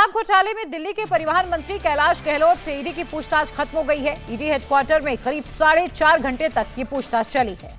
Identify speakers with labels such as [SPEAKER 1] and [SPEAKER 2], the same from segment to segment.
[SPEAKER 1] शराब घोटाले में दिल्ली के परिवहन मंत्री कैलाश गहलोत से ईडी की पूछताछ खत्म हो गई है। ईडी हेडक्वार्टर में करीब 4.5 घंटे तक ये पूछताछ चली है।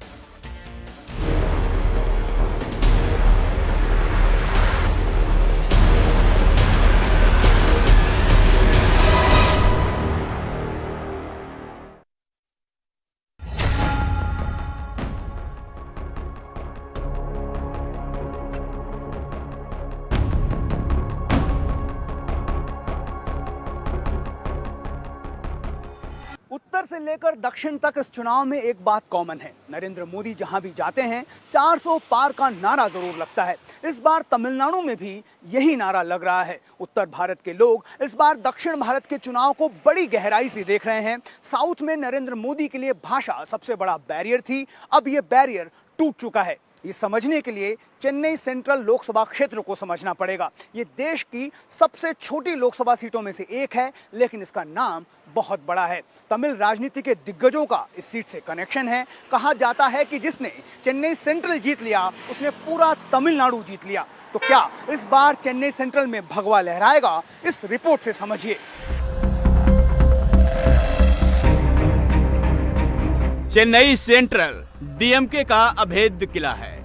[SPEAKER 2] उत्तर से लेकर दक्षिण तक इस चुनाव में एक बात कॉमन है। नरेंद्र मोदी जहां भी जाते हैं 400 पार का नारा जरूर लगता है। इस बार तमिलनाडु में भी यही नारा लग रहा है। उत्तर भारत के लोग इस बार दक्षिण भारत के चुनाव को बड़ी गहराई से देख रहे हैं। साउथ में नरेंद्र मोदी के लिए भाषा सबसे बड़ा बैरियर थी, अब ये बैरियर टूट चुका है। ये समझने के लिए चेन्नई सेंट्रल लोकसभा क्षेत्र को समझना पड़ेगा। ये देश की सबसे छोटी लोकसभा सीटों में से एक है, लेकिन इसका नाम बहुत बड़ा है। तमिल राजनीति के दिग्गजों का इस सीट से कनेक्शन है। कहा जाता है कि जिसने चेन्नई सेंट्रल जीत लिया उसने पूरा तमिलनाडु जीत लिया। तो क्या इस बार चेन्नई सेंट्रल में भगवा लहराएगा? इस रिपोर्ट से समझिए।
[SPEAKER 3] चेन्नई सेंट्रल डीएमके का अभेद्य किला है।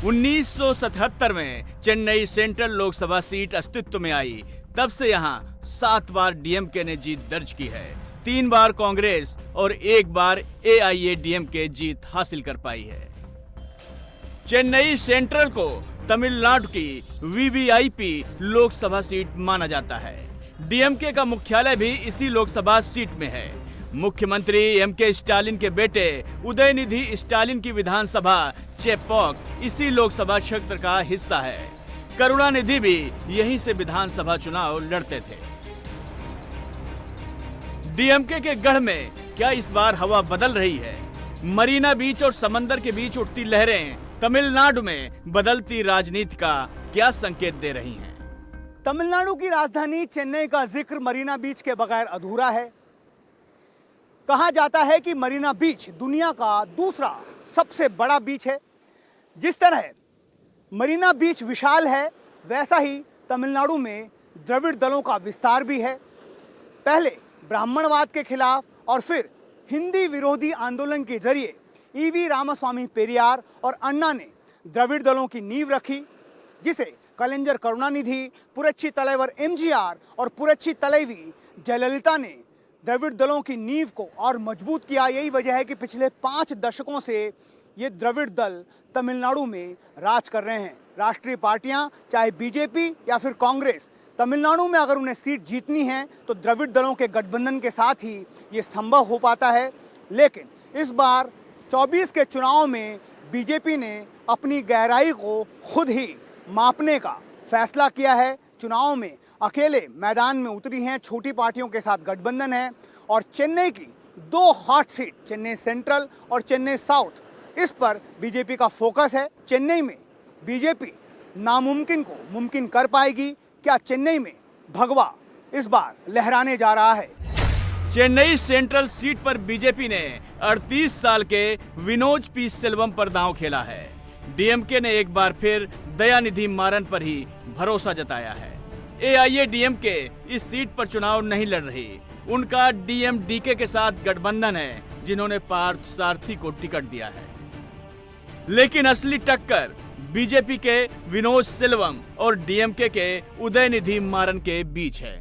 [SPEAKER 3] 1977 में चेन्नई सेंट्रल लोकसभा सीट अस्तित्व में आई, तब से यहां 7 बार डीएमके ने जीत दर्ज की है। 3 बार कांग्रेस और 1 बार एआईएडीएमके जीत हासिल कर पाई है। चेन्नई सेंट्रल को तमिलनाडु की वीवीआईपी लोकसभा सीट माना जाता है। डीएमके का मुख्यालय भी इसी लोकसभा सीट में है। मुख्यमंत्री एमके स्टालिन के बेटे उदयनिधि स्टालिन की विधानसभा चेपॉक इसी लोकसभा क्षेत्र का हिस्सा है। करुणानिधि भी यहीं से विधानसभा चुनाव लड़ते थे। डीएमके के गढ़ में क्या इस बार हवा बदल रही है? मरीना बीच और समंदर के बीच उठती लहरें तमिलनाडु में बदलती राजनीति का क्या संकेत दे रही हैं?
[SPEAKER 2] तमिलनाडु की राजधानी चेन्नई का जिक्र मरीना बीच के बगैर अधूरा है। कहा जाता है कि मरीना बीच दुनिया का दूसरा सबसे बड़ा बीच है। जिस तरह मरीना बीच विशाल है, वैसा ही तमिलनाडु में द्रविड़ दलों का विस्तार भी है। पहले ब्राह्मणवाद के खिलाफ और फिर हिंदी विरोधी आंदोलन के जरिए ईवी रामास्वामी पेरियार और अन्ना ने द्रविड़ दलों की नींव रखी, जिसे कलेंजर करुणानिधि, पुरच्ची तलैवर एमजीआर और पुरच्ची तलैवी जयललिता ने द्रविड़ दलों की नींव को और मजबूत किया। यही वजह है कि पिछले 5 दशकों से ये द्रविड़ दल तमिलनाडु में राज कर रहे हैं। राष्ट्रीय पार्टियां, चाहे बीजेपी या फिर कांग्रेस, तमिलनाडु में अगर उन्हें सीट जीतनी है तो द्रविड़ दलों के गठबंधन के साथ ही ये संभव हो पाता है। लेकिन इस बार 24 के चुनाव में बीजेपी ने अपनी गहराई को खुद ही मापने का फैसला किया है। चुनाव में अकेले मैदान में उतरी हैं, छोटी पार्टियों के साथ गठबंधन है और चेन्नई की 2 हॉट सीट, चेन्नई सेंट्रल और चेन्नई साउथ, इस पर बीजेपी का फोकस है। चेन्नई में बीजेपी नामुमकिन को मुमकिन कर पाएगी। क्या चेन्नई में भगवा इस बार लहराने जा रहा है?
[SPEAKER 3] चेन्नई सेंट्रल सीट पर बीजेपी ने 38 साल के विनोद पी सेल्वम पर दांव खेला है। डीएमके ने एक बार फिर दयानिधि मारन पर ही भरोसा जताया है। एआईएडीएमके इस सीट पर चुनाव नहीं लड़ रही। उनका डीएमडीके के साथ गठबंधन है, जिन्होंने पार्थ सारथी को टिकट दिया है। लेकिन असली टक्कर बीजेपी के विनोद सेल्वम और डीएमके के उदयनिधि मारन के बीच है।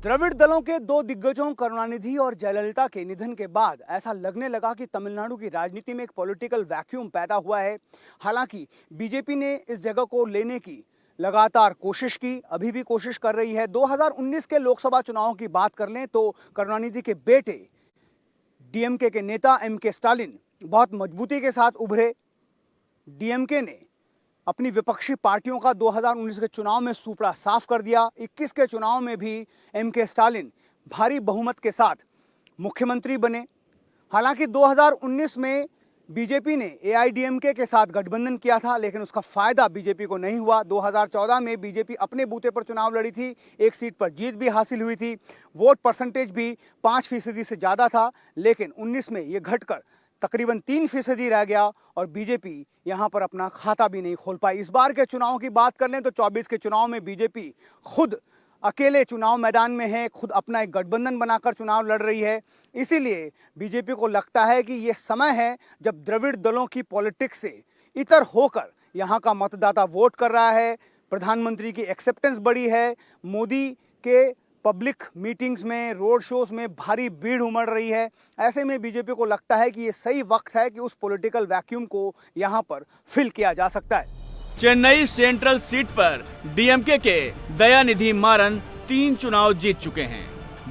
[SPEAKER 2] द्रविड़ दलों के 2 दिग्गजों करुणानिधि और जयललिता के निधन के बाद ऐसा लगने लगा कि तमिलनाडु की राजनीति में एक पॉलिटिकल वैक्यूम पैदा हुआ है। हालांकि बीजेपी ने इस जगह को लेने की लगातार कोशिश की, अभी भी कोशिश कर रही है। 2019 के लोकसभा चुनावों की बात कर लें तो करुणानिधि के बेटे डीएमके के नेता एमके स्टालिन बहुत मजबूती के साथ उभरे। डीएमके ने अपनी विपक्षी पार्टियों का 2019 के चुनाव में सुपड़ा साफ कर दिया। 21 के चुनाव में भी एमके स्टालिन भारी बहुमत के साथ मुख्यमंत्री बने। हालांकि 2019 में बीजेपी ने एआईडीएमके के साथ गठबंधन किया था, लेकिन उसका फायदा बीजेपी को नहीं हुआ। 2014 में बीजेपी अपने बूते पर चुनाव लड़ी थी, 1 सीट पर जीत भी हासिल हुई थी, वोट परसेंटेज भी 5% से ज़्यादा था। लेकिन 19 में ये घटकर तकरीबन 3% रह गया और बीजेपी यहां पर अपना खाता भी नहीं खोल पाई। इस बार के चुनाव की बात कर लें तो 24 के चुनाव में बीजेपी खुद अकेले चुनाव मैदान में है, खुद अपना एक गठबंधन बनाकर चुनाव लड़ रही है। इसीलिए बीजेपी को लगता है कि ये समय है जब द्रविड़ दलों की पॉलिटिक्स से इतर होकर यहाँ का मतदाता वोट कर रहा है। प्रधानमंत्री की एक्सेप्टेंस बढ़ी है, मोदी के पब्लिक मीटिंग्स में, रोड शोज में भारी भीड़ उमड़ रही है। ऐसे में बीजेपी को लगता है कि ये सही वक्त है कि उस पॉलिटिकल वैक्यूम को यहाँ पर फिल किया जा सकता है।
[SPEAKER 3] चेन्नई सेंट्रल सीट पर डीएमके के दयानिधि मारन 3 चुनाव जीत चुके हैं।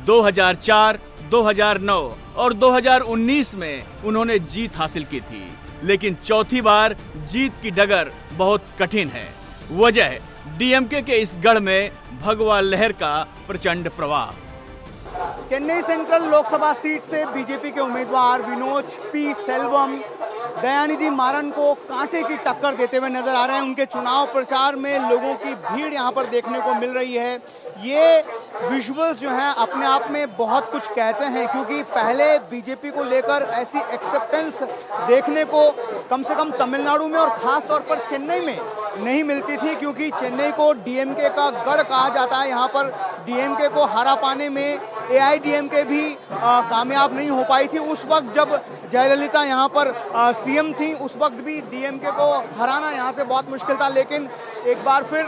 [SPEAKER 3] 2004, 2009 और 2019 में उन्होंने जीत हासिल की थी, लेकिन चौथी बार जीत की डगर बहुत कठिन है। वजह डीएमके के इस गढ़ में भगवा लहर का प्रचंड प्रवाह।
[SPEAKER 2] चेन्नई सेंट्रल लोकसभा सीट से बीजेपी के उम्मीदवार विनोद पी सेल्वम दयानिधि मारन को कांटे की टक्कर देते हुए नजर आ रहे हैं। उनके चुनाव प्रचार में लोगों की भीड़ यहां पर देखने को मिल रही है। ये विजुअल्स जो हैं अपने आप में बहुत कुछ कहते हैं, क्योंकि पहले बीजेपी को लेकर ऐसी एक्सेप्टेंस देखने को कम से कम तमिलनाडु में और खास तौर पर चेन्नई में नहीं मिलती थी, क्योंकि चेन्नई को डीएमके का गढ़ कहा जाता है। यहाँ पर डीएमके को हरा पाने में एआईडीएमके भी कामयाब नहीं हो पाई थी। उस वक्त जब जयललिता यहाँ पर सीएम थी, उस वक्त भी डीएमके को हराना यहाँ से बहुत मुश्किल था। लेकिन एक बार फिर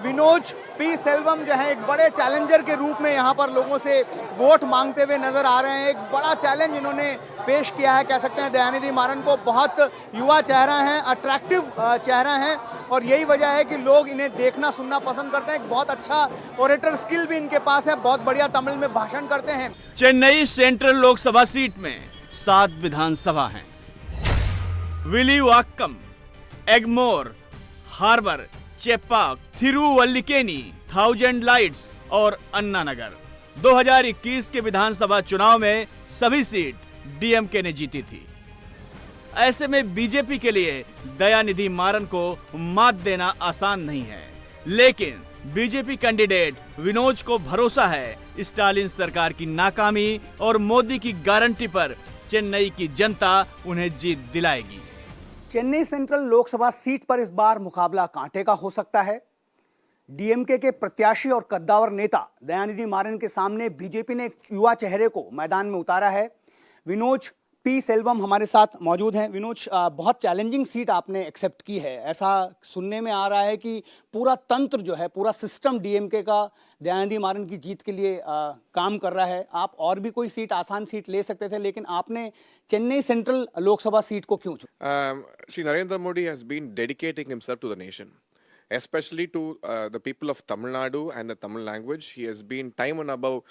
[SPEAKER 2] विनोद पी सेल्वम जो है एक बड़े चैलेंजर के रूप में यहाँ पर लोगों से वोट मांगते हुए नजर आ रहे हैं। एक बड़ा चैलेंज इन्होंने पेश किया है, कह सकते हैं। दयानिधि मारन को बहुत युवा चेहरा है, अट्रैक्टिव चेहरा है और यही वजह है कि लोग इन्हें देखना सुनना पसंद करते हैं। एक बहुत अच्छा ओरेटर स्किल भी इनके पास है, बहुत बढ़िया तमिल में भाषण करते हैं।
[SPEAKER 3] चेन्नई सेंट्रल लोकसभा सीट में 7 विधानसभा हैं। विलीवाक्कम, एगमोर, हार्बर, चेप्पाक, थिरुवल्लिकेनी, थाउजेंड लाइट्स और अन्ना नगर। 2021 के विधानसभा चुनाव में सभी सीट डीएमके ने जीती थी। ऐसे में बीजेपी के लिए दयानिधि मारन को मात देना आसान नहीं है, लेकिन बीजेपी कैंडिडेट विनोद को भरोसा है स्टालिन सरकार की नाकामी और मोदी की गारंटी पर चेन्नई की जनता उन्हें जीत दिलाएगी।
[SPEAKER 2] चेन्नई सेंट्रल लोकसभा सीट पर इस बार मुकाबला कांटे का हो सकता है। डीएमके के प्रत्याशी और कद्दावर नेता दयानिधि मारन के सामने बीजेपी ने एक युवा चेहरे को मैदान में उतारा है। विनोद पी सेल्वम हमारे साथ मौजूद हैं। विनोद, बहुत चैलेंजिंग सीट आपने एक्सेप्ट की है। ऐसा सुनने में आ रहा है कि पूरा तंत्र जो है, पूरा सिस्टम डीएमके का दयानिधि मारन की जीत के लिए काम कर रहा है। आप और भी कोई सीट, आसान सीट ले सकते थे, लेकिन आपने चेन्नई सेंट्रल लोकसभा सीट को क्यों चुना?
[SPEAKER 4] Shri Narendra Modi has been dedicating himself to the nation, especially to the people of Tamil Nadu and the Tamil language. He has been time and above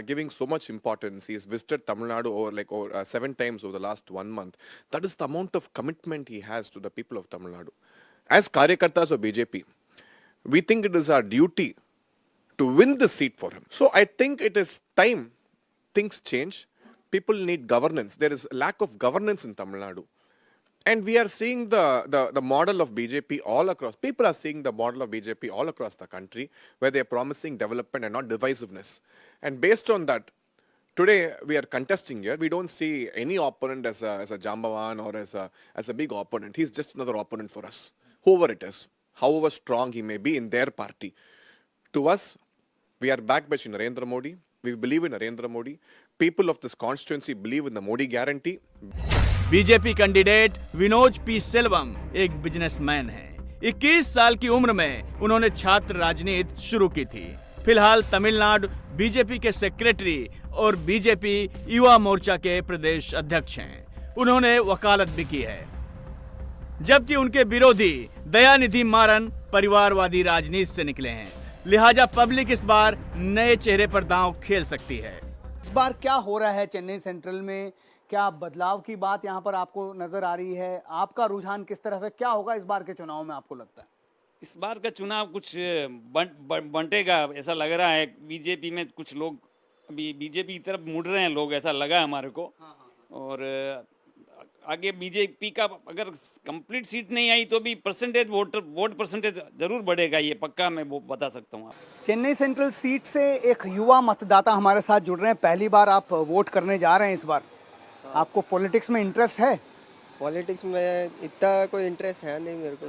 [SPEAKER 4] giving so much importance. He has visited Tamil Nadu over 7 times over the last 1 month. That is the amount of commitment he has to the people of Tamil Nadu. As Karyakartas of BJP, we think it is our duty to win the seat for him. So I think it is time things change. People need governance. There is a lack of governance in Tamil Nadu. And we are seeing the model of BJP all across. People are seeing the model of BJP all across the country, where they are promising development and not divisiveness. And based on that, today we are contesting here. We don't see any opponent as a Jambavan or as a big opponent. He's just another opponent for us, whoever it is, however strong he may be in their party. To us, we are backed by Shri Narendra Modi. We believe in Narendra Modi. People of this constituency believe in the Modi guarantee.
[SPEAKER 3] BJP candidate Vinod P Selvam एक businessman हैं। 21 साल की उम्र में उन्होंने छात्र राजनीति शुरू की थी। फिलहाल तमिलनाडु बीजेपी के सेक्रेटरी और बीजेपी युवा मोर्चा के प्रदेश अध्यक्ष हैं। उन्होंने वकालत भी की है, जबकि उनके विरोधी दयानिधि मारन परिवारवादी राजनीति से निकले हैं। लिहाजा पब्लिक इस बार नए चेहरे पर दांव खेल सकती है।
[SPEAKER 2] इस बार क्या हो रहा है चेन्नई सेंट्रल में? क्या बदलाव की बात यहाँ पर आपको नजर आ रही है? आपका रुझान किस तरफ है? क्या होगा इस बार के चुनाव में आपको लगता है?
[SPEAKER 5] इस बार का चुनाव कुछ बंटेगा ऐसा लग रहा है। बीजेपी में कुछ लोग अभी बीजेपी की तरफ मुड़ रहे हैं, लोग, ऐसा लगा हमारे को। और आगे बीजेपी का अगर कंप्लीट सीट नहीं आई तो भी परसेंटेज वोट परसेंटेज जरूर बढ़ेगा, ये पक्का मैं वो बता सकता हूँ।
[SPEAKER 2] चेन्नई सेंट्रल सीट से एक युवा मतदाता हमारे साथ जुड़ रहे हैं। पहली बार आप वोट करने जा रहे हैं इस बार। आपको पॉलिटिक्स में इंटरेस्ट है?
[SPEAKER 6] पॉलिटिक्स में इतना कोई इंटरेस्ट है नहीं मेरे को,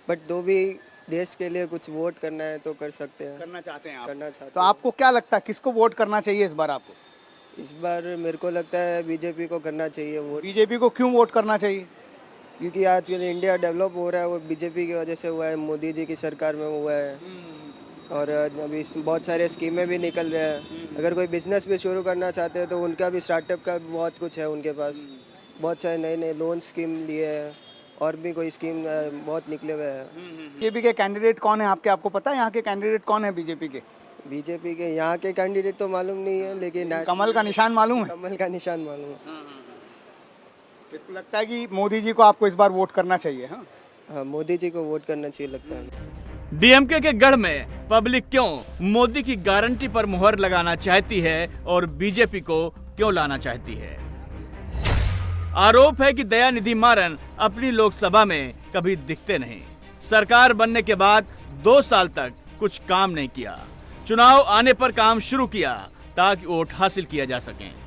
[SPEAKER 6] बट जो भी देश के लिए कुछ वोट करना है तो कर सकते हैं।
[SPEAKER 2] करना चाहते हैं आप?
[SPEAKER 6] करना चाहते
[SPEAKER 2] तो आपको क्या लगता है किसको वोट करना चाहिए इस बार आपको?
[SPEAKER 6] हैं। इस बार मेरे को लगता है बीजेपी को करना चाहिए वोट,
[SPEAKER 2] बीजेपी को क्यों वोट करना चाहिए?
[SPEAKER 6] क्योंकि आजकल इंडिया डेवलप हो रहा है वो बीजेपी की वजह से हुआ है, मोदी जी की सरकार में हुआ है। और अभी बहुत सारे स्कीमें भी निकल रहे हैं। अगर कोई बिजनेस भी शुरू करना चाहते हैं तो उनका भी स्टार्टअप का बहुत कुछ है उनके पास, बहुत सारे नए नए लोन स्कीम लिए हैं और भी कोई स्कीम बहुत निकले हुए हैं।
[SPEAKER 2] बीजेपी के कैंडिडेट कौन है आपको पता है यहाँ के कैंडिडेट कौन है बीजेपी के?
[SPEAKER 6] बीजेपी के यहाँ के कैंडिडेट तो मालूम नहीं है, लेकिन
[SPEAKER 2] कमल का निशान मालूम है?
[SPEAKER 6] कमल का निशान मालूम है।
[SPEAKER 2] इसको लगता है कि मोदी जी को आपको इस बार वोट करना चाहिए? हाँ,
[SPEAKER 6] हाँ, मोदी जी को वोट करना चाहिए लगता है।
[SPEAKER 3] डीएमके के गढ़ में पब्लिक क्यों मोदी की गारंटी पर मुहर लगाना चाहती है और बीजेपी को क्यों लाना चाहती है? आरोप है कि दयानिधि मारन अपनी लोकसभा में कभी दिखते नहीं। सरकार बनने के बाद 2 साल तक कुछ काम नहीं किया। चुनाव आने पर काम शुरू किया ताकि वोट हासिल किया जा सके।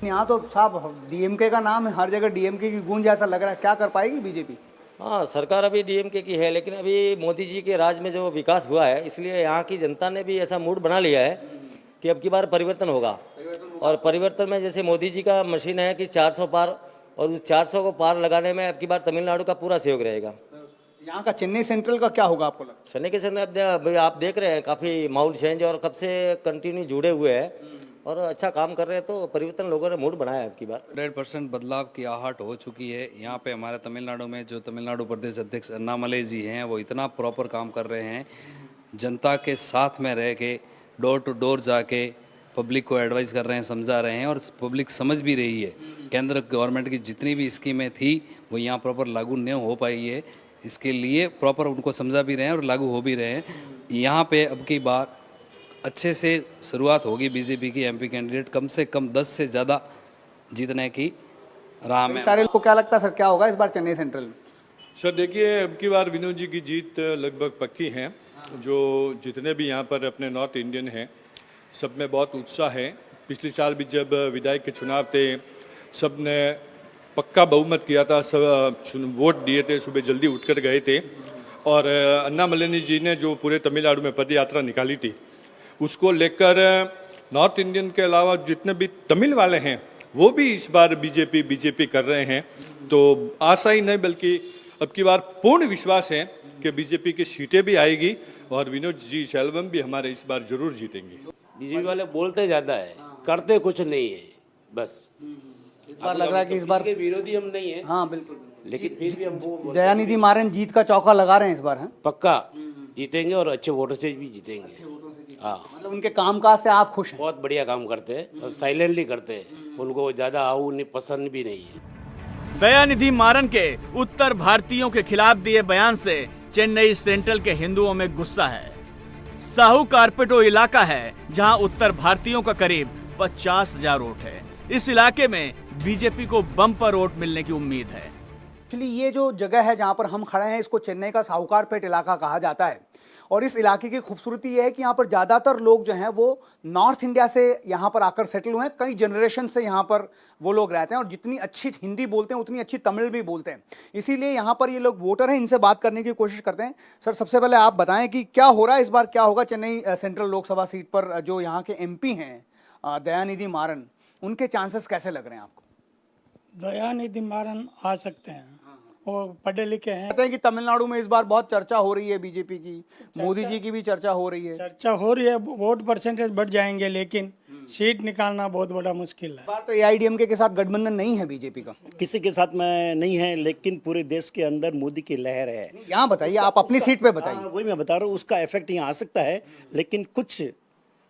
[SPEAKER 2] यहाँ तो साहब डीएमके का नाम है, हर जगह डीएमके की गूंज ऐसा लग रहा है। क्या कर पाएगी बीजेपी?
[SPEAKER 7] हाँ, सरकार अभी डीएमके की है, लेकिन अभी मोदी जी के राज में जो विकास हुआ है, इसलिए यहाँ की जनता ने भी ऐसा मूड बना लिया है कि अब की बार परिवर्तन होगा। और परिवर्तन में जैसे मोदी जी का मशीन है कि 400 पार, और उस 400 को पार लगाने में अब की बार तमिलनाडु का पूरा सहयोग रहेगा।
[SPEAKER 2] यहाँ का चेन्नई सेंट्रल का क्या होगा आपको लगता है?
[SPEAKER 7] सैनिक के समय आप देख रहे हैं काफ़ी माहौल चेंज और कब से कंटिन्यू जुड़े हुए हैं और अच्छा काम कर रहे हैं, तो परिवर्तन लोगों ने मूड बनाया है अब की बार।
[SPEAKER 8] 100% बदलाव की आहट हो चुकी है। यहाँ पे हमारे तमिलनाडु में जो तमिलनाडु प्रदेश अध्यक्ष अन्नामलई जी हैं, वो इतना प्रॉपर काम कर रहे हैं, जनता के साथ में रह के डोर टू डोर जाके पब्लिक को एडवाइस कर रहे हैं, समझा रहे हैं और पब्लिक समझ भी रही है। केंद्र गवर्नमेंट की जितनी भी स्कीमें थी वो यहाँ प्रॉपर लागू नहीं हो पाई है, इसके लिए प्रॉपर उनको समझा भी रहे हैं और लागू हो भी रहे हैं। यहाँ पे अब की बार अच्छे से शुरुआत होगी। बीजेपी की एमपी कैंडिडेट कम से कम 10 से ज़्यादा जीतने की राह में।
[SPEAKER 2] सारे को क्या लगता है सर क्या होगा इस बार चेन्नई सेंट्रल में?
[SPEAKER 9] सर देखिए, अब की बार विनोद जी की जीत लगभग पक्की है। जो जितने भी यहाँ पर अपने नॉर्थ इंडियन हैं, सब में बहुत उत्साह है। पिछले साल भी जब विधायक के चुनाव थे, सब ने पक्का बहुमत किया था, सब वोट दिए थे, सुबह जल्दी उठकर गए थे। और अन्नामलई जी ने जो पूरे तमिलनाडु में पद यात्रा निकाली थी, उसको लेकर नॉर्थ इंडियन के अलावा जितने भी तमिल वाले हैं वो भी इस बार बीजेपी कर रहे हैं। तो आशा ही नहीं बल्कि अब की बार पूर्ण विश्वास है कि बीजेपी की सीटें भी आएगी और विनोद जी सेल्वम भी हमारे इस बार जरूर जीतेंगे।
[SPEAKER 10] बीजेपी वाले बोलते ज्यादा है, करते कुछ नहीं है। बस
[SPEAKER 2] इस बार लग रहा है कि इस बार
[SPEAKER 10] के विरोधी हम नहीं है,
[SPEAKER 2] हाँ बिल्कुल,
[SPEAKER 10] लेकिन फिर भी हम वो
[SPEAKER 2] दयानिधि मारन जीत का चौका लगा रहे हैं इस बार। हैं
[SPEAKER 10] पक्का जीतेंगे और अच्छे वोटों से भी जीतेंगे। हाँ,
[SPEAKER 2] मतलब उनके कामकाज से आप खुश हैं?
[SPEAKER 10] बहुत बढ़िया काम करते हैं और साइलेंटली करते हैं, उनको ज्यादा आऊ नहीं पसंद भी नहीं है।
[SPEAKER 3] दयानिधि मारन के उत्तर भारतीयों के खिलाफ दिए बयान से चेन्नई सेंट्रल के हिंदुओं में गुस्सा है। साहू कारपेटो इलाका है जहां उत्तर भारतीयों का करीब 50,000 वोट है। इस इलाके में बीजेपी को बम्पर वोट मिलने की उम्मीद है।
[SPEAKER 2] एक्चुअली ये जो जगह है जहाँ पर हम खड़े हैं, इसको चेन्नई का साहूकारपेट इलाका कहा जाता है। और इस इलाके की खूबसूरती ये है कि यहाँ पर ज़्यादातर लोग जो हैं वो नॉर्थ इंडिया से यहाँ पर आकर सेटल हुए हैं। कई जनरेशन से यहाँ पर वो लोग रहते हैं और जितनी अच्छी हिंदी बोलते हैं उतनी अच्छी तमिल भी बोलते हैं। इसीलिए यहाँ पर ये लोग वोटर हैं, इनसे बात करने की कोशिश करते हैं। सर, सबसे पहले आप बताएं कि क्या हो रहा है इस बार, क्या होगा चेन्नई सेंट्रल लोकसभा सीट पर? जो यहाँ के एमपी हैं दयानिधि मारन, उनके चांसेस कैसे लग रहे हैं आपको?
[SPEAKER 11] दयानिधि मारन आ सकते हैं, वो पढ़े लिखे हैं।
[SPEAKER 2] कहते हैं कि तमिलनाडु में इस बार बहुत चर्चा हो रही है बीजेपी की, मोदी जी की भी चर्चा हो रही है।
[SPEAKER 11] चर्चा हो रही है, वोट परसेंटेज बढ़ जाएंगे, लेकिन सीट निकालना बहुत बड़ा मुश्किल है।
[SPEAKER 2] इस बार तो एआईडीएमके के साथ गठबंधन नहीं है बीजेपी का,
[SPEAKER 12] किसी के साथ में नहीं है, लेकिन पूरे देश के अंदर मोदी की लहर है।
[SPEAKER 2] यहाँ बताइए, आप अपनी सीट पे बताइए।
[SPEAKER 12] वही मैं बता रहा हूँ, उसका इफेक्ट यहाँ आ सकता है, लेकिन कुछ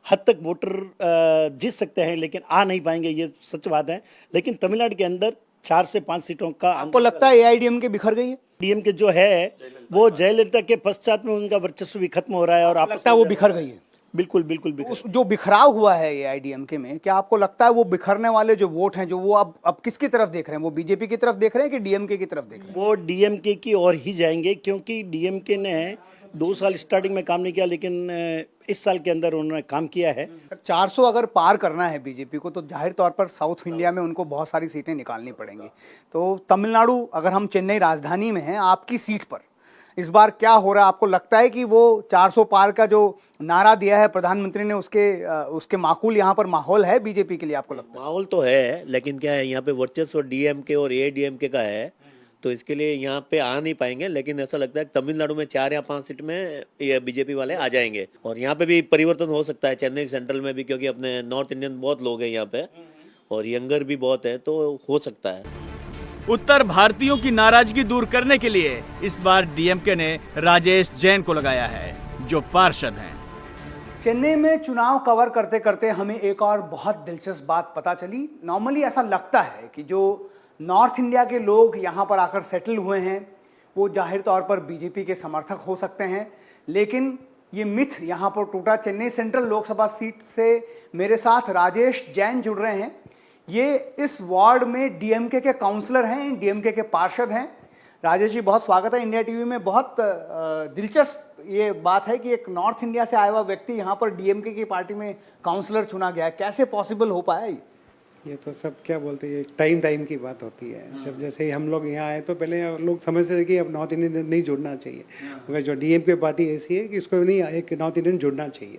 [SPEAKER 12] हद तक वोटर जीत सकते हैं, लेकिन आ नहीं पाएंगे, ये सच बात है। लेकिन तमिलनाडु के अंदर 4 से 5 सीटों का
[SPEAKER 2] आपको लगता है एआईडीएमके बिखर गई है?
[SPEAKER 12] डीएमके जो है वो जयललिता के पश्चात में उनका वर्चस्व भी खत्म हो रहा है और आप
[SPEAKER 2] लगता है वो बिखर गई है?
[SPEAKER 12] बिल्कुल बिल्कुल बिल्कुल।
[SPEAKER 2] उस जो बिखराव हुआ है एआईडीएमके में, क्या आपको लगता है वो बिखरने वाले जो वोट हैं, जो वो अब किसकी तरफ देख रहे हैं? वो बीजेपी की तरफ देख रहे हैं कि डीएमके की तरफ देख रहे हैं?
[SPEAKER 12] वो डीएमके की ओर ही जाएंगे, क्योंकि डीएमके ने 2 साल स्टार्टिंग में काम नहीं किया, लेकिन इस साल के अंदर उन्होंने काम किया है।
[SPEAKER 2] 400 अगर पार करना है बीजेपी को तो जाहिर तौर पर साउथ इंडिया में उनको बहुत सारी सीटें निकालनी पड़ेंगी। तो तमिलनाडु, अगर हम चेन्नई राजधानी में हैं, आपकी सीट पर इस बार क्या हो रहा है? आपको लगता है कि वो 400 पार का जो नारा दिया है प्रधानमंत्री ने उसके माकूल यहाँ पर माहौल है बीजेपी के लिए? आपको लगता है?
[SPEAKER 10] माहौल तो है, लेकिन क्या है, यहाँ पे वर्चस्व डीएमके और एडीएमके का है, तो इसके लिए यहाँ पे आ नहीं पाएंगे। लेकिन ऐसा लगता है कि तमिलनाडु में 4 या 5 सीट में ये बीजेपी वाले आ जाएंगे और यहाँ पे भी परिवर्तन हो सकता है, चेन्नई सेंट्रल में भी, क्योंकि अपने नॉर्थ इंडियन बहुत लोग हैं यहाँ पे और यंगर भी बहुत है, तो हो सकता है।
[SPEAKER 3] उत्तर भारतीयों की नाराजगी दूर करने के लिए इस बार डीएमके ने राजेश जैन को लगाया है, जो पार्षद हैं।
[SPEAKER 2] चेन्नई में चुनाव कवर करते करते हमें एक और बहुत दिलचस्प बात पता चली। नॉर्मली ऐसा लगता है कि जो नॉर्थ इंडिया के लोग यहाँ पर आकर सेटल हुए हैं वो जाहिर तौर पर बीजेपी के समर्थक हो सकते हैं, लेकिन ये मिथ यहाँ पर टूटा। चेन्नई सेंट्रल लोकसभा सीट से मेरे साथ राजेश जैन जुड़ रहे हैं। ये इस वार्ड में डीएमके के काउंसलर हैं, डीएमके के पार्षद हैं। राजेश जी, बहुत स्वागत है इंडिया टीवी में। बहुत दिलचस्प ये बात है कि एक नॉर्थ इंडिया से आया हुआ व्यक्ति यहाँ पर डीएमके की पार्टी में काउंसलर चुना गया है। कैसे पॉसिबल हो पाया
[SPEAKER 13] ये तो सब क्या बोलते हैं, टाइम की बात होती है। जब जैसे ही हम लोग यहाँ आए तो पहले लोग समझते थे कि अब नॉर्थ इंडियन नहीं जुड़ना चाहिए, मगर जो डीएमके पार्टी ऐसी है कि इसको नहीं एक नॉर्थ इंडियन जुड़ना चाहिए,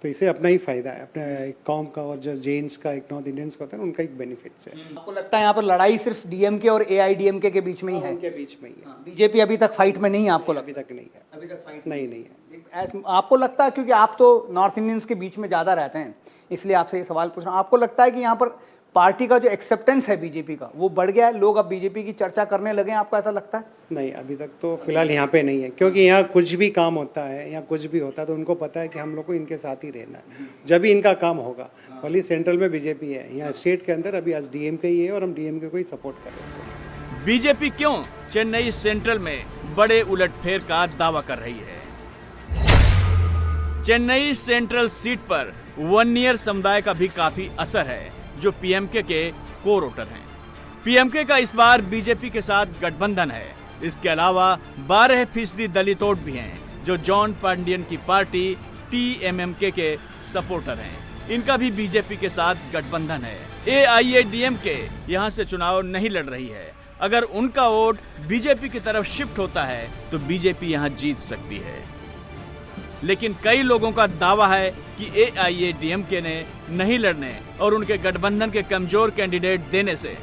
[SPEAKER 13] तो इससे अपना ही फायदा है, अपने एक कॉम का और जो जेन्स का, एक नॉर्थ इंडियंस का होता है उनका एक बेनिफिट्स है।
[SPEAKER 2] आपको लगता है यहाँ पर लड़ाई सिर्फ डीएमके और एआईडीएमके के बीच में ही है?
[SPEAKER 13] उनके बीच में ही है।
[SPEAKER 2] बीजेपी अभी तक फाइट में नहीं है? आपको
[SPEAKER 13] अभी तक नहीं है।
[SPEAKER 2] अभी तक फाइट
[SPEAKER 13] नहीं है।
[SPEAKER 2] आपको लगता है, क्योंकि आप तो नॉर्थ इंडियंस के बीच में ज़्यादा रहते हैं, इसलिए आपसे ये सवाल पूछ रहा हूँ, आपको लगता है कि यहाँ पर पार्टी का जो एक्सेप्टेंस है बीजेपी का वो बढ़ गया है, लोग अब बीजेपी की चर्चा करने लगे हैं? आपको ऐसा लगता है?
[SPEAKER 13] नहीं, अभी तक तो फिलहाल यहाँ पे नहीं है, क्योंकि यहाँ कुछ भी काम होता है, यहाँ कुछ भी होता है तो उनको पता है कि हम लोग को इनके साथ ही रहना है। जब भी इनका काम होगा, भले सेंट्रल में बीजेपी है, यहाँ स्टेट के अंदर अभी आज डीएमके ही है और हम डीएमके को ही सपोर्ट कर रहे हैं।
[SPEAKER 3] बीजेपी क्यों चेन्नई सेंट्रल में बड़े उलटफेर का दावा कर रही है? चेन्नई सेंट्रल सीट पर वन्नियर समुदाय का भी काफी असर है, जो पीएमके के कोर वोटर हैं। पीएमके का इस बार बीजेपी के साथ गठबंधन है। इसके अलावा 12% दलित वोट भी हैं, जो जॉन पांडियन की पार्टी टीएमएमके के सपोर्टर हैं। इनका भी बीजेपी के साथ गठबंधन है। एआईएडीएमके यहाँ से चुनाव नहीं लड़ रही है। अगर उनका वोट बीजेपी की तरफ शिफ्ट होता है तो बीजेपी यहाँ जीत सकती है, लेकिन कई लोगों का दावा है कि एआईएडीएमके ने नहीं लड़ने और उनके गठबंधन के कमजोर कैंडिडेट देने से